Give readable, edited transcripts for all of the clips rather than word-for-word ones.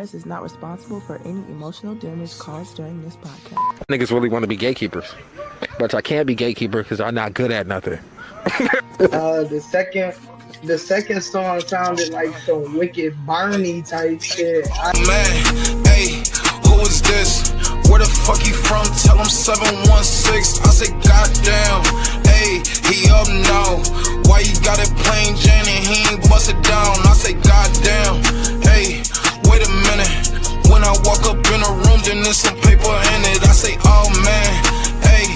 TKRS is not responsible for any emotional damage caused during this podcast. Niggas really want to be gatekeepers, but I can't be gatekeeper because I'm not good at nothing. The second song sounded like some wicked Barney type shit. Man, hey, who is this? Where the fuck he from? Tell him 716. I say, goddamn, hey, he up now. Why you got it plain Jane and he ain't bust it down? I say, goddamn, hey, wait a minute. When I walk up in a room, then there's some paper in it. I say, oh man, hey,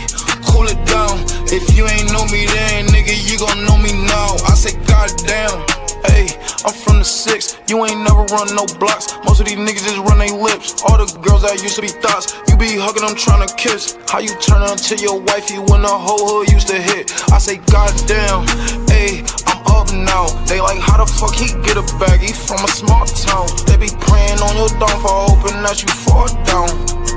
cool it down. If you ain't know me then, nigga, you gon' know me now. I say, goddamn, hey, I'm from the 6. You ain't never run no blocks. Most of these niggas just run their lips. All the girls that used to be thoughts, you be hugging them trying to kiss. How you turn onto your wifey when the whole hood used to hit? I say, goddamn, hey, I'm up now. They like, how the fuck he get a bag? He from a small town. They be praying on your downfall, hoping that you fall down.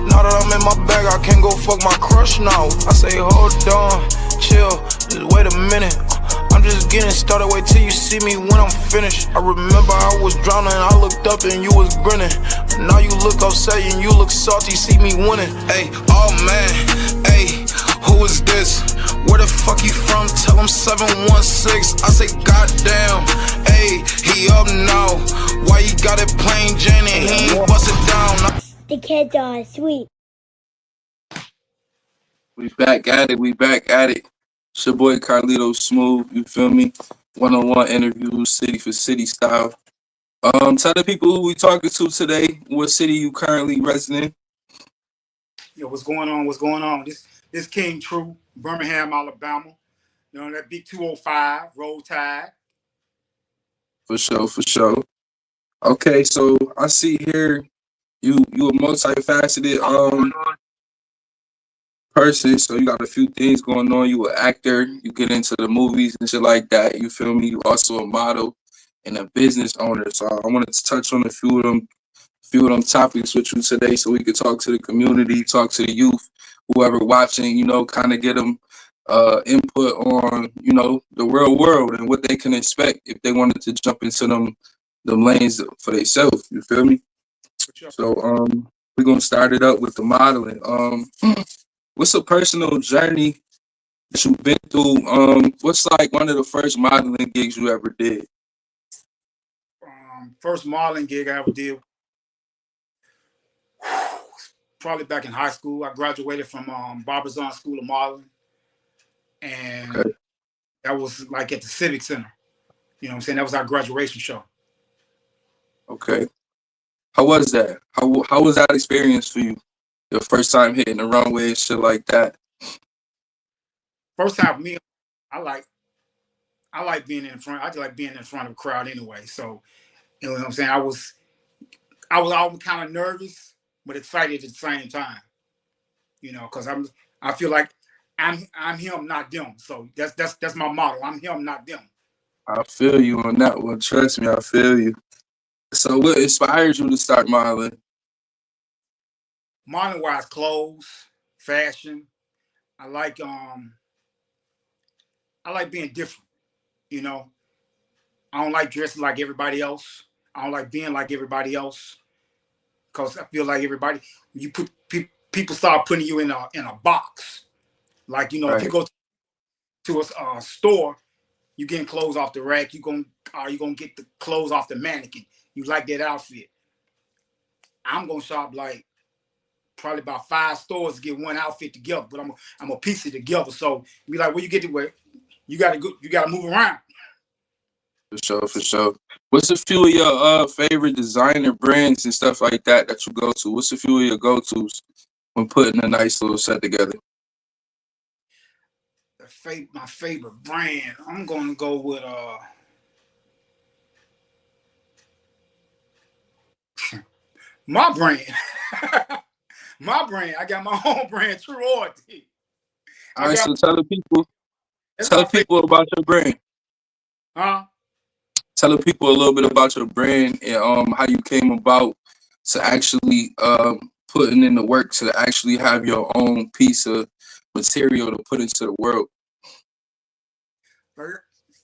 Now that I'm in my bag, I can't go fuck my crush now. I say, hold on, chill, just wait a minute. I'm just getting started, wait till you see me when I'm finished. I remember I was drowning, I looked up and you was grinning. Now you look upset and you look salty, see me winning. Hey, oh man, hey, who is this? Where the fuck you from? Tell him 716. I say, goddamn, hey, he up now. Why you got it plain Jane and he ain't bust it down? The kids are sweet. We back at it. It's your boy CRLITO Smooth, you feel me? One-on-one interviews, city for city style. Tell the people who we talking to today, what city you currently resident. Yo, what's going on? This King True, Birmingham, Alabama. You know, that big 205, Roll Tide. For sure. Okay, so I see here you a multifaceted person, so you got a few things going on. You an actor, you get into the movies and shit like that, you feel me? You also a model and a business owner. So I wanted to touch on a few of them topics with you today so we could talk to the community, talk to the youth, whoever watching, you know, kind of get them input on, you know, the real world and what they can expect if they wanted to jump into them lanes for themselves, you feel me? So we're gonna start it up with the modeling. What's a personal journey that you've been through? What's like one of the first modeling gigs you ever did? First modeling gig I ever did, probably back in high school. I graduated from Barbizon School of Modeling, and Okay. that was like at the Civic Center. You know what I'm saying? That was our graduation show. Okay. How was that? How was that experience for you? Your first time hitting the runway and shit like that? First time for me, I like being in front. I just like being in front of a crowd anyway. So, you know what I'm saying? I was always kind of nervous, but excited at the same time. You know, because I feel like I'm him, not them. So that's my motto. I'm him, not them. I feel you on that one. Trust me, I feel you. So what inspired you to start modeling? Modeling wise, clothes, fashion. I like being different. You know, I don't like dressing like everybody else. I don't like being like everybody else, because I feel like you put people start putting you in a box. Like, you know, Right. If you go to a store, you getting clothes off the rack. You gonna get the clothes off the mannequin. You like that outfit. I'm gonna shop like probably about 5 stores to get one outfit together, but I'm a piece it together. So be like, where you get to where you gotta move around. For sure. What's a few of your favorite designer brands and stuff like that you go to? What's a few of your go-tos when putting a nice little set together? My favorite brand, I'm gonna go with my brand. My brand. I got my own brand, True Loyalty. All right, so tell the people about your brand. Huh? Tell the people a little bit about your brand and how you came about to actually putting in the work to actually have your own piece of material to put into the world.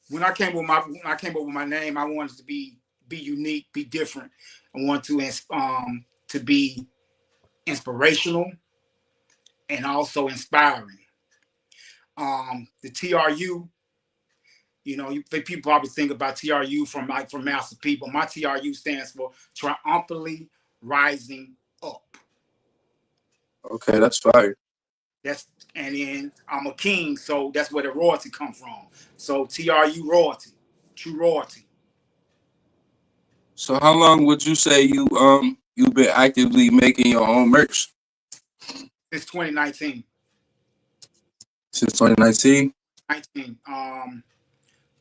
When I came up with my name, I wanted to be be unique, be different. I want to be inspirational and also inspiring. The TRU, people probably think about TRU from Master P, but my TRU stands for triumphantly rising up. Okay, that's fire. And then I'm a king, so that's where the royalty come from. So TRU royalty, true royalty. So how long would you say you've been actively making your own merch? Since 2019. Since 2019?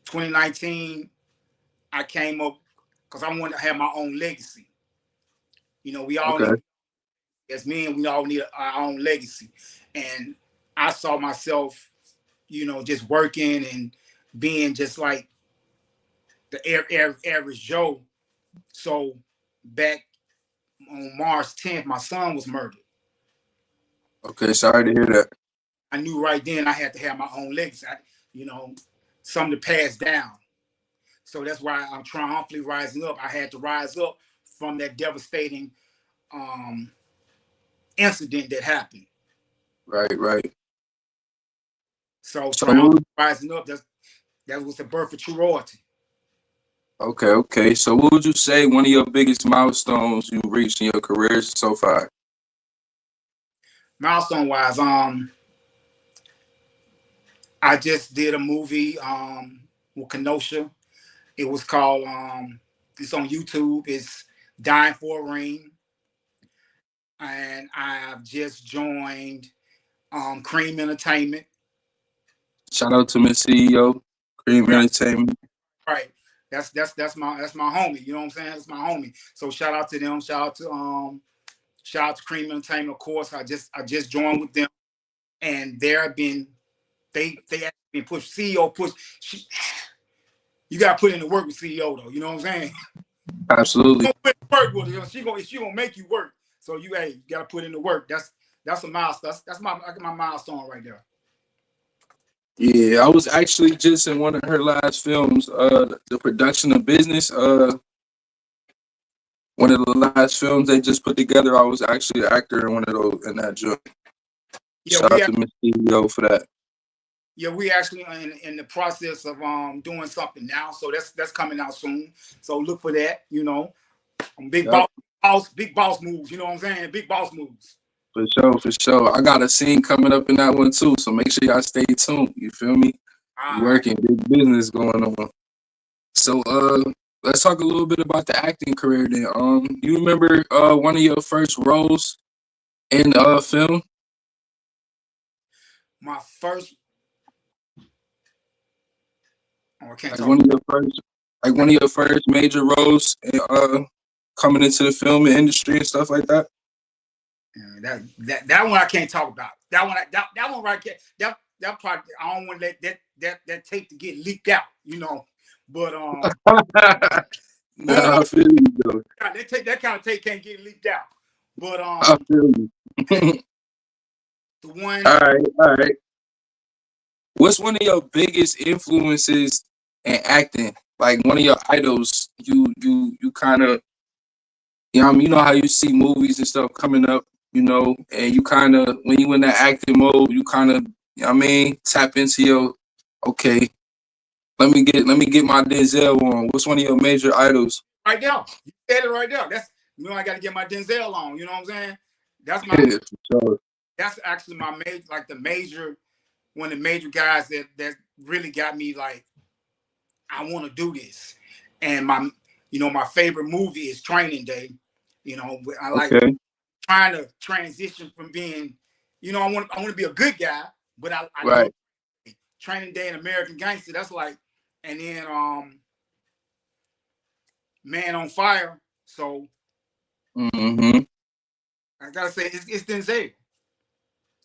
2019, I came up because I wanted to have my own legacy. We all Okay. need, as men, we all need our own legacy. And I saw myself, just working and being just like the average Joe. So back on March 10th, my son was murdered. Okay, sorry to hear that. I knew right then I had to have my own legacy, something to pass down. So that's why I'm triumphantly rising up. I had to rise up from that devastating incident that happened. Right. So triumphantly rising up, that was the birth of true royalty. Okay. So what would you say one of your biggest milestones you reached in your career so far? Milestone wise, I just did a movie with Kenosha. It was called it's on YouTube. It's Dying for a Ring. And I've just joined Cream Entertainment. Shout out to my CEO, Cream Entertainment. Right. That's my homie. You know what I'm saying? That's my homie. So shout out to them. Shout out to Cream Entertainment. Of course, I just joined with them, and they have been pushed. CEO push. You gotta put in the work with CEO though. You know what I'm saying? Absolutely. Work with her. She gonna make you work. So you gotta put in the work. That's a milestone. That's my milestone right there. Yeah, I was actually just in one of her last films, the production of business. One of the last films they just put together. I was actually an actor in one of those in that joint. Yeah, shout out to Miss CEO for that. Yeah, we actually in the process of doing something now, so that's coming out soon. So look for that. Big boss moves. You know what I'm saying? Big boss moves. For sure. I got a scene coming up in that one too, so make sure y'all stay tuned. You feel me? Working, big business going on. So let's talk a little bit about the acting career then. You remember one of your first roles in film? My first one of your first major roles in, coming into the film industry and stuff like that. That one I can't talk about. That one right there. That part I don't want to let that tape to get leaked out. But I feel you though. That kind of tape can't get leaked out. But I feel you. The one. All right. What's one of your biggest influences in acting? Like one of your idols, you kind of, you know how you see movies and stuff coming up, and you kind of, when you in that acting mode, you kind of, tap into your, okay, let me get my Denzel on. What's one of your major idols? Right there. You said it right there. That's, I got to get my Denzel on. You know what I'm saying? That's my. Yeah, for sure. That's actually my one of the major guys that really got me like, I want to do this. And my favorite movie is Training Day. I like trying to transition from being, I want to be a good guy, but I right. know Training Day and American Gangster. That's like, and then Man on Fire. So I gotta say it's Denzel.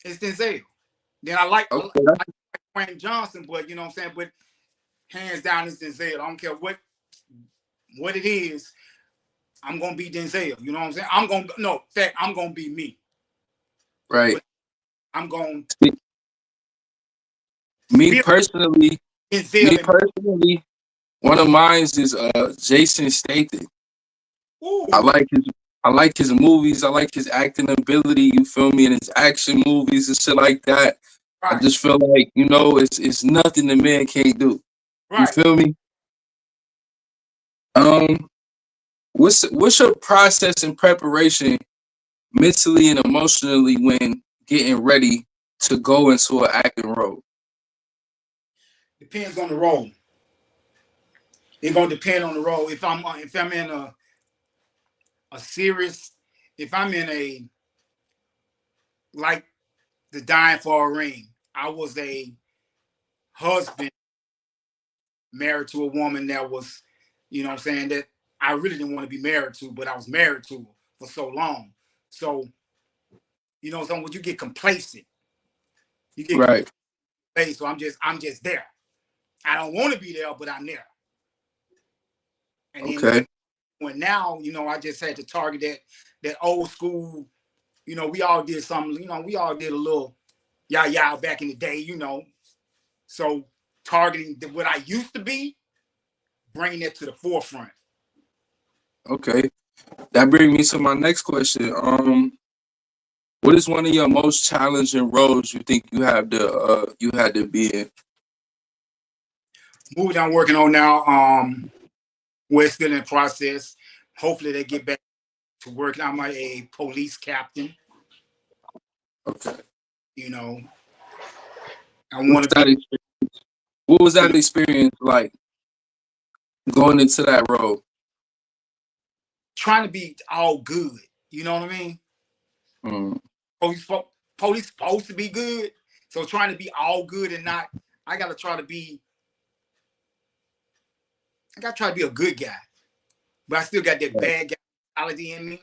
It's Denzel. Then I like Wayne Johnson, but you know what I'm saying. But hands down, it's Denzel. I don't care what it is. I'm gonna be Denzel. You know what I'm saying? I'm gonna be me. Right. But I'm going. Me personally, One of mine is Jason Statham. Ooh, I like his movies. I like his acting ability. You feel me? And his action movies and shit like that. I right, just feel like, you know, it's nothing the man can't do. You right. feel me? Um, what's your process and preparation mentally and emotionally when getting ready to go into an acting role? Depends on the role. It's gonna depend on the role. If I'm in a serious, if I'm in a like the Dying for a Ring, I was a husband married to a woman that was, you know what I'm saying, that I really didn't want to be married to, but I was married to her for so long. So, you know, so when you get complacent, you get Right. complacent. So I'm just there. I don't want to be there, but I'm there. And then Okay. when now, you know, I just had to target that old school, you know, we all did something, you know, we all did a little yah back in the day, you know. So targeting what I used to be, bringing it to the forefront. Okay. That brings me to my next question. What is one of your most challenging roles you think you had to be in? Movie I'm working on now, we're still in the process. Hopefully they get back to work. I'm a police captain, Okay. you know. I What's want to be, that experience? What was you that know, experience like going into that role? trying to be all good. You know what I mean? Mm, Police, police supposed to be good. So trying to be all good and not, I gotta try to be, I gotta try to be a good guy. But I still got that right, bad guy mentality in me.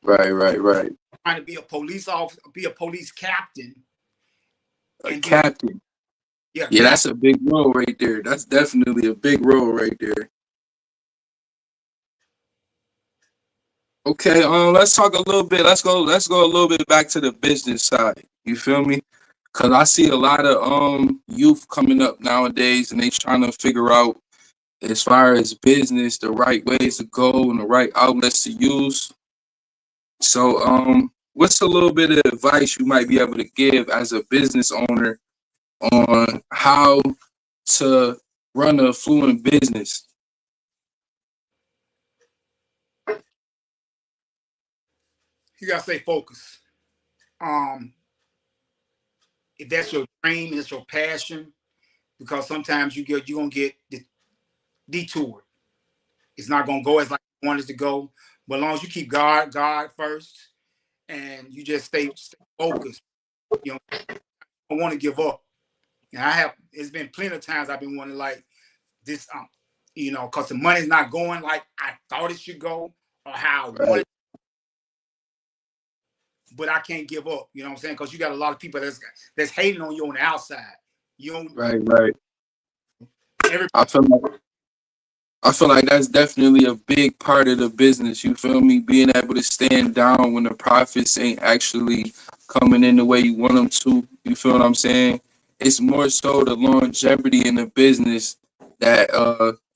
right. Trying to be a police officer, be a police captain, A and then captain. yeah, Yeah, cap. that's a big role right there. That's definitely a big role right there. Okay, let's talk a little bit. Let's go a little bit back to the business side. You feel me? Cause I see a lot of youth coming up nowadays and they trying to figure out as far as business, the right ways to go and the right outlets to use. So what's a little bit of advice you might be able to give as a business owner on how to run a fluent business? You gotta stay focused. Um, if that's your dream, it's your passion, because sometimes you're gonna get detoured. It's not gonna go as like you want it to go. But as long as you keep God first, and you just stay focused, you know, I want to give up. And I have. It's been plenty of times I've been wanting like this, you know, because the money's not going like I thought it should go or how I wanted, Right, but I can't give up. You know what I'm saying? Because you got a lot of people that's hating on you on the outside. You don't. right. Every I feel like I feel like that's definitely a big part of the business. You feel me? Being able to stand down when the profits ain't actually coming in the way you want them to. You feel what I'm saying? It's more so the longevity in the business that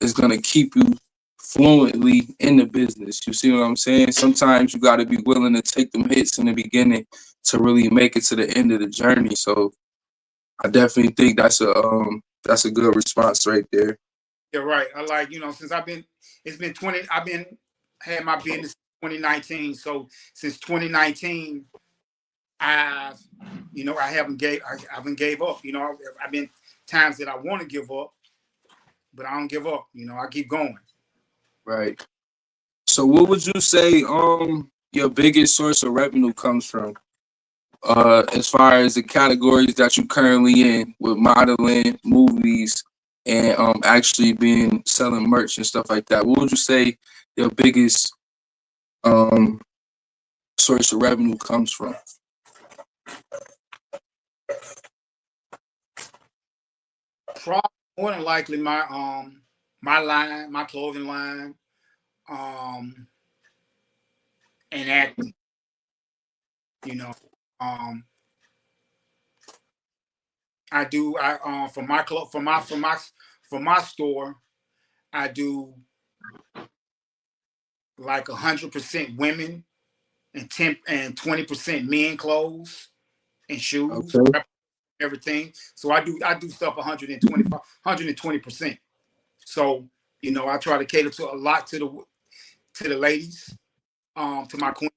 is gonna keep you fluently in the business. You see what I'm saying? Sometimes you got to be willing to take them hits in the beginning to really make it to the end of the journey. So I definitely think that's a good response right there. You're right. I like, you know, since it's been 20, had my business 2019. So since 2019, I've, you know, I haven't gave up. You know, I've been times that I want to give up, but I don't give up. You know, I keep going. Right. So what would you say your biggest source of revenue comes from? As far as the categories that you currently in with modeling, movies, and actually being selling merch and stuff like that. What would you say your biggest um source of revenue comes from? Probably more than likely my line, my clothing line, um, and acting. You know, um, I do. I for my store. I do like 100% women and 20% men clothes and shoes, Okay. everything. So I do stuff 120%. So I try to cater to a lot to the ladies, to my queen.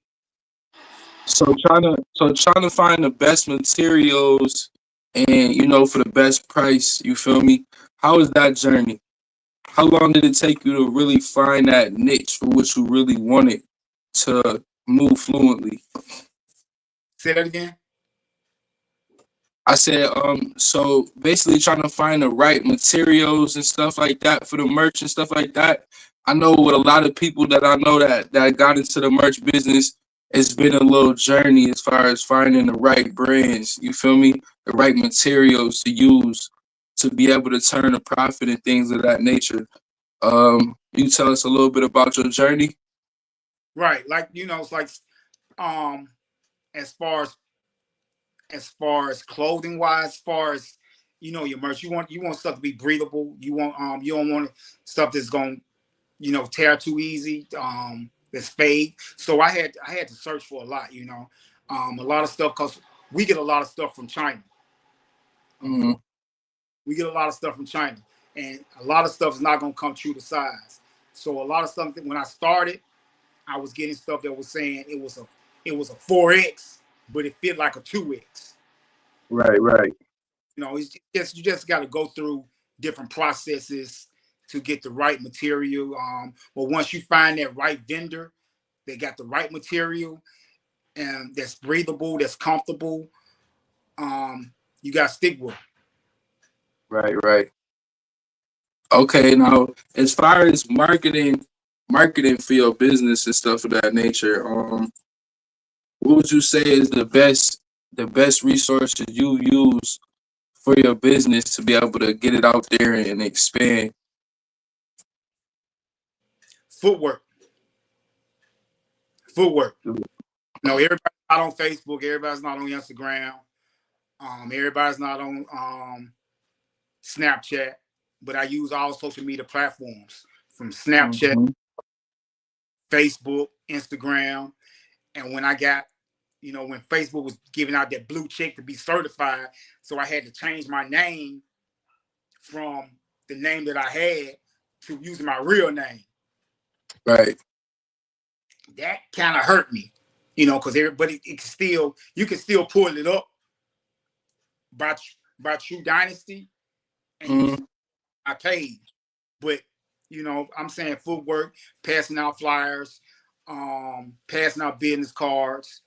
So trying to find the best materials and for the best price, you feel me? How is that journey? How long did it take you to really find that niche for what you really wanted to move fluently? Say that again. I said, so basically trying to find the right materials and stuff like that for the merch and stuff like that. I know with a lot of people that I know that got into the merch business, it's been a little journey as far as finding the right brands, you feel me? The right materials to use to be able to turn a profit and things of that nature. You tell us a little bit about your journey? Right, like it's like um, as far as clothing wise, as far as your merch, you want stuff to be breathable. You don't want stuff that's going tear too easy. That's fake. So I had to search for a lot. A lot of stuff because we get a lot of stuff from China. Mm-hmm. We get a lot of stuff from China, and a lot of stuff is not going to come true to size. So a lot of stuff when I started, I was getting stuff that was saying it was a 4X, but it fit like a 2X. Right, right. You just got to go through different processes to get the right material. But once you find that right vendor, they got the right material and that's breathable, that's comfortable. You got to stick with it. Right, right. Okay, now as far as marketing for your business and stuff of that nature, what would you say is the best resources you use for your business to be able to get it out there and expand? Footwork, footwork. Everybody's not on Facebook. Everybody's not on Instagram. Everybody's not on Snapchat. But I use all social media platforms from Snapchat, Mm-hmm. Facebook, Instagram. And when I got, when Facebook was giving out that blue check to be certified, so I had to change my name from the name that I had to using my real name. Right. That kind of hurt me, because everybody you can still pull it up by True Dynasty and use Mm-hmm. my page. But I'm saying footwork, passing out flyers, passing out business cards,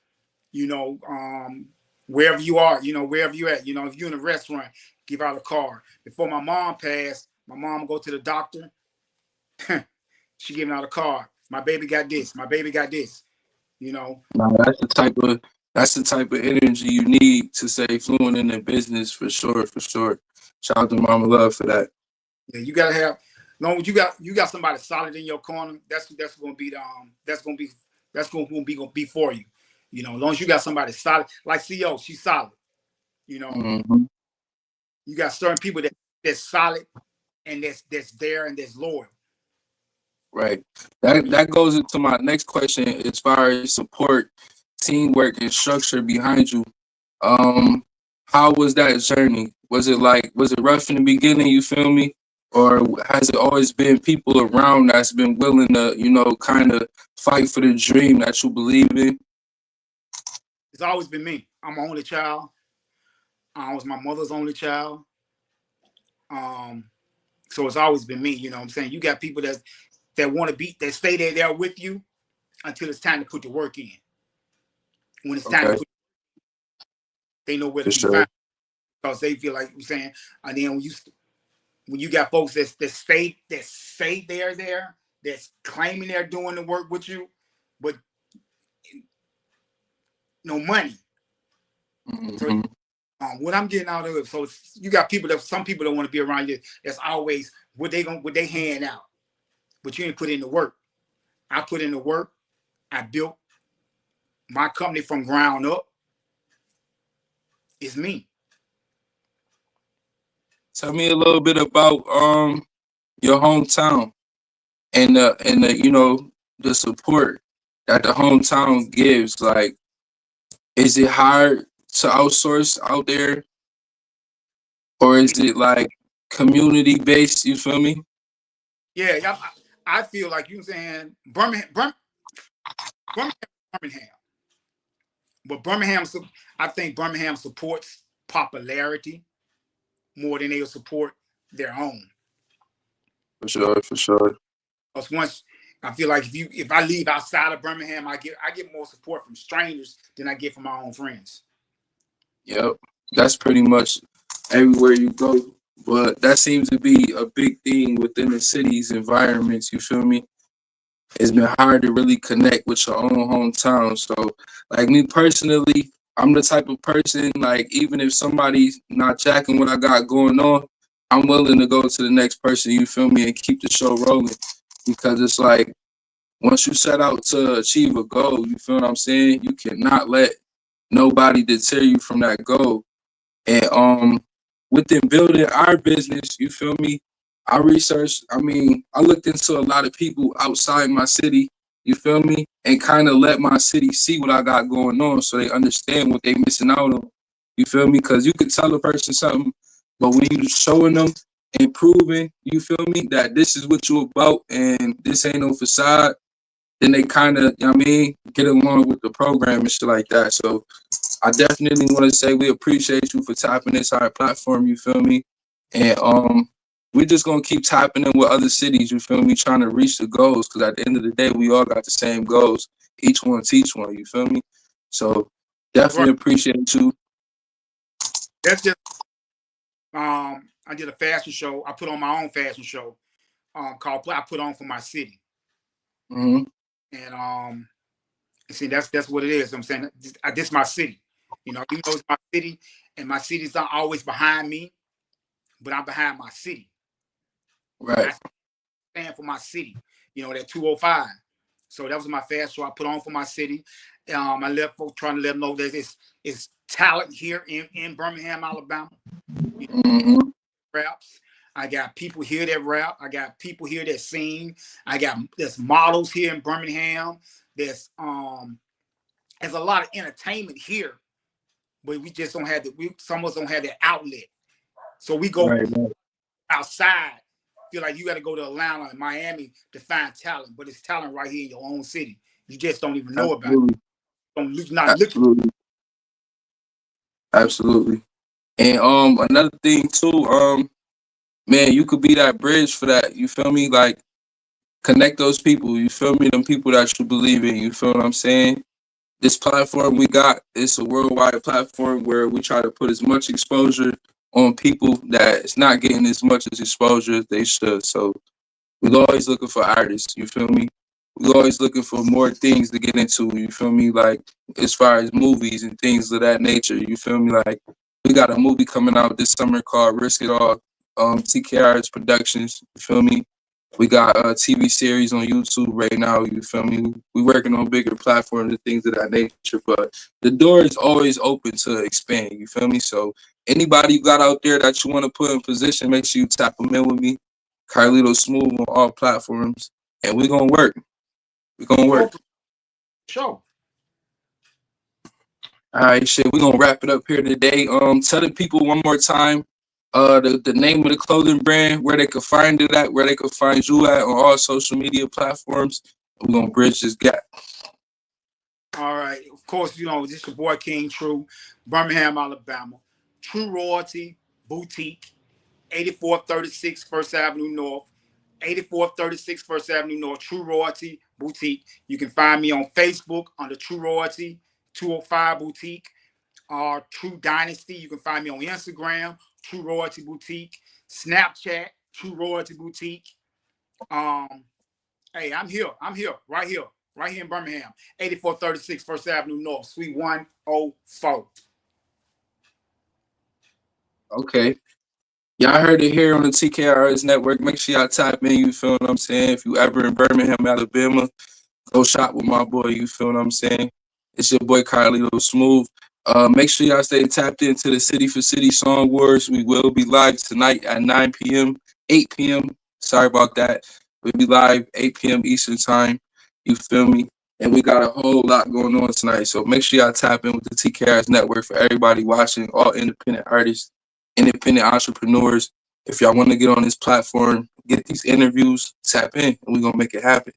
wherever you are, wherever you at, if you're in a restaurant, give out a card. Before my mom passed, my mom would go to the doctor. She giving out a card. My baby got this. My baby got this. Now that's the type of energy you need to stay fluent in the business for sure, for sure. Shout out to Mama Love for that. Yeah, you gotta have. Long as you got somebody solid in your corner, that's gonna be that's gonna be for you. As long as you got somebody solid, like CO, she's solid. You know, Mm-hmm. you got certain people that's solid and that's there and that's loyal. Right. That goes into my next question as far as support, teamwork, and structure behind you. Um, how was that journey? Was it rough in the beginning, you feel me? Or has it always been people around that's been willing to, kind of fight for the dream that you believe in? It's always been me. I'm my only child. I was my mother's only child. Um, so it's always been me. You know what I'm saying? You got people that want to be that stay there with you until it's time to put the work in. When it's time to Okay, they know where to for be sure. found because they feel like you're saying. And then when you got folks that say they're there, that's claiming they're doing the work with you, but no money. So Hmm. what I'm getting out of it, so you got some people don't want to be around you. That's always what they hand out, but you ain't put in the work. I put in the work. I built my company from ground up. It's me. Tell me a little bit about your hometown. and the you know, the support that the hometown gives. Like, is it hard to outsource out there, or is it like community based? You feel me? Yeah, yeah. I feel like you saying Birmingham, but I think Birmingham supports popularity more than they'll support their own. For sure, for sure. Because once I feel like if I leave outside of Birmingham, I get more support from strangers than I get from my own friends. Yep, that's pretty much everywhere you go. But that seems to be a big thing within the city's environments. You feel me? It's been hard to really connect with your own hometown. So, like me personally, I'm the type of person, like, even if somebody's not jacking what I got going on, I'm willing to go to the next person, you feel me, and keep the show rolling. Because it's like, once you set out to achieve a goal, you feel what I'm saying? You cannot let nobody deter you from that goal. And within building our business, you feel me? I researched, I mean, I looked into a lot of people outside my city, you feel me? And kind of let my city see what I got going on so they understand what they missing out on. You feel me? Because you could tell a person something, but when you showing them and proving, you feel me, that this is what you about and this ain't no facade, then they kind of, you know what I mean, get along with the program and shit like that. So I definitely want to say we appreciate you for tapping into our platform, you feel me? And we're just gonna keep tapping in with other cities, you feel me, trying to reach the goals, because at the end of the day, we all got the same goals. Each one teach one, you feel me? So definitely appreciate you. That's just I did a fashion show. I put on my own fashion show called I Put On For My City. Mm-hmm. And see, that's what it is. I'm saying this is my city. You know, even though it's my city, and my city's not always behind me, but I'm behind my city. Right. I stand for my city. You know, that 205. So that was my fast show I put on for my city. I left folks trying to let them know that it's talent here in Birmingham, Alabama. You know, Mm-hmm. raps. I got people here that rap. I got people here that sing. There's models here in Birmingham. There's a lot of entertainment here, but we just don't have some of us don't have that outlet. So we go outside. Feel like you got to go to Atlanta and Miami to find talent, but it's talent right here in your own city. You just don't even know about it. Not looking. Absolutely. And another thing too, man, you could be that bridge for that. You feel me? Like, connect those people. You feel me? Them people that you believe in. You feel what I'm saying? This platform we got, it's a worldwide platform where we try to put as much exposure on people that it's not getting as much as exposure as they should. So we're always looking for artists. You feel me? We're always looking for more things to get into. You feel me? Like, as far as movies and things of that nature. You feel me? Like, we got a movie coming out this summer called Risk It All. TKRS Productions. You feel me? We got a TV series on YouTube right now. You feel me? We working on bigger platforms and things of that nature. But the door is always open to expand. You feel me? So anybody you got out there that you want to put in position, make sure you tap them in with me. CRLITO Smooth on all platforms, and we're gonna work. We're gonna work. Show. All right, shit. We're gonna wrap it up here today. Tell the people one more time, the name of the clothing brand, where they could find it at, where they could find you at on all social media platforms. We're gonna bridge this gap. All right. Of course, you know, this is your boy King True, Birmingham, Alabama. True Royalty Boutique, 8436 First Avenue North. 8436 First Avenue North, True Royalty Boutique. You can find me on Facebook under True Royalty 205 Boutique or True Dynasty. You can find me on Instagram, True Royalty Boutique, Snapchat, True Royalty Boutique. Hey, I'm here, right here in Birmingham, 8436 First Avenue North, Suite 104. Okay. Y'all heard it here on the TKRS network. Make sure y'all tap in, you feel what I'm saying? If you ever in Birmingham, Alabama, go shop with my boy, you feel what I'm saying? It's your boy CRLITO Smooth. Make sure y'all stay tapped into the City for City Song Wars. We will be live tonight at 9 p.m., 8 p.m. Sorry about that. We'll be live 8 p.m. Eastern time. You feel me? And we got a whole lot going on tonight. So make sure y'all tap in with the TKRS network for everybody watching, all independent artists, independent entrepreneurs. If y'all want to get on this platform, get these interviews, tap in, and we're going to make it happen.